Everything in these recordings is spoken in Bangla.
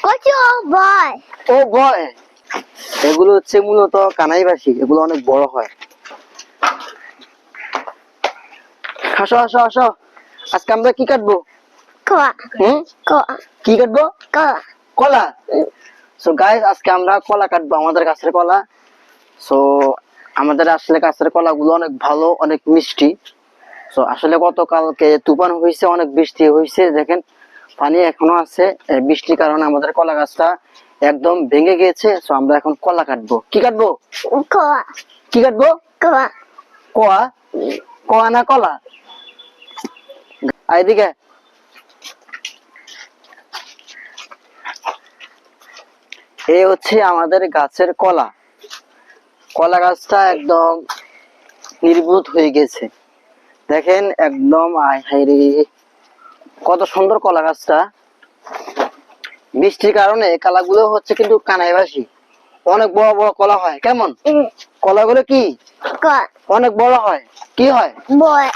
কচু বয়। ও বয়, এগুলো হচ্ছে মূলত কানাইবাসী, এগুলো অনেক বড় হয়। আসো আসো আসো, আজকে আমরা কি কাটবো? কলা। কলা। কি কাটবো? কলা। কলা। সো গাইস, আজকে আমরা কলা কাটবো, আমাদের গাছের কলা। সো আমাদের আসলে গাছের কলাগুলো অনেক ভালো, অনেক মিষ্টি। সো আসলে গতকালকে তুফান হয়েছে, অনেক বৃষ্টি হয়েছে, দেখেন পানি এখনো আছে। বৃষ্টির কারণে আমাদের কলা গাছটা একদম ভেঙে গিয়েছে। সো আমরা এখন কলা কাটবো। কি কাটবো? কলা। কি কাটবো? কলা। কোয়া? কোয়া না কলা? এদিকে এই হচ্ছে আমাদের গাছের কলা। কলা গাছটা একদম নির্বোধ হয়ে গেছে, দেখেন একদম। হায়রে, কত সুন্দর কলা গাছটা। বৃষ্টির কারণে কলাগুলো হচ্ছে কিন্তু কানাইবাসী, অনেক বড় বড় কলা হয়। কেমন কলাগুলো? কি অনেক বড় হয়? কি হয়? বয়।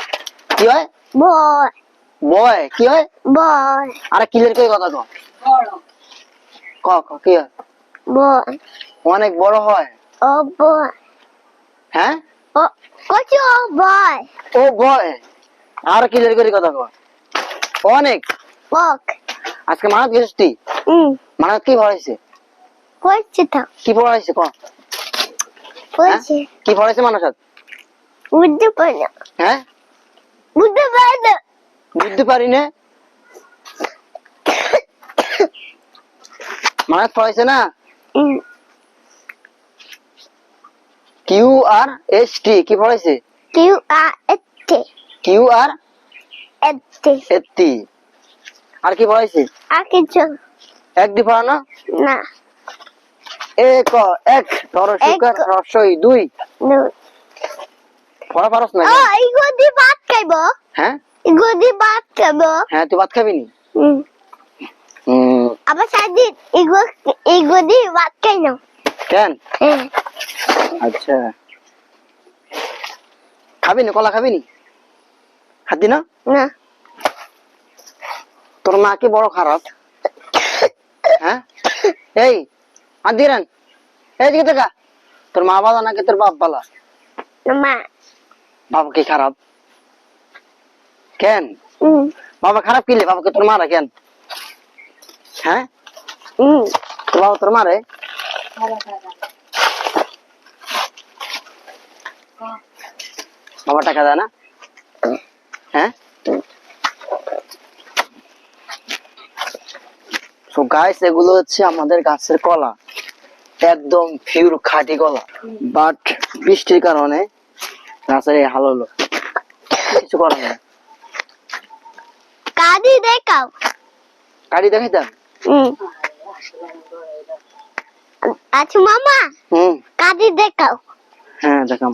কি হয়? বয়। বয়। কি হয়? বয়। আরে কিলের কই কথা কও। ক ক কি হয়? বয়। অনেক বড় হয়। ও বয়। হ্যাঁ, ও কচু বয়। ও বয়। আর কিলের কই কথা কও। অনেক। বক। আজকে মানত গেছিস তুই? মানত কি পড়াইছে? কইছে তো। কি পড়াইছে ক? কইছে। কি পড়াইছে মানসাত? বুঝতে পারি না। হ্যাঁ, বুঝতে পারি না। বুঝতে পারি না। মানত পড়াইছে না? কিউ আর এস টি কি পড়াইছে? Q R S T. Q R S T. S T. আর কি পড়াইছে? আর কিছু এক দি পড়ানো? না। এক এক রসইকার রসই দুই পড়া পারস না? ও ইগোদি ভাত খাইবো। হ্যাঁ, ইগোদি ভাত খাইবো। হ্যাঁ তুই ভাত খাবি নি? আবার সাদিন ইগোদি ভাত খাই না। কেন? আচ্ছা, খাবি না? কলা খাবি নি? খাবি না? না। তোর মা কি বড় খারাপ? হ্যাঁ, এই আদিরান, এই দিকে দেখা। তোর মা বালা নাকি তোর বাপ বালা? মা। বাবা কি খারাপ? কেন? বাবা খারাপ কিলে? বাবাকে তোর মারা কেন? হ্যাঁ, তোর বাবা তোর মারে? বাবা টাকা দেয় না? হ্যাঁ। তো গাইস, এগুলো হচ্ছে আমাদের গাছের কলা, একদম পিওর খাঁটি কলা। বাট বৃষ্টির কারণে গাছের এই হাল হলো, কিছু করার নেই। কাদি দেখাও। কাটি দেখাইতাম? আচ্ছা মামা, কাদি দেখাও। হ্যাঁ দেখাম।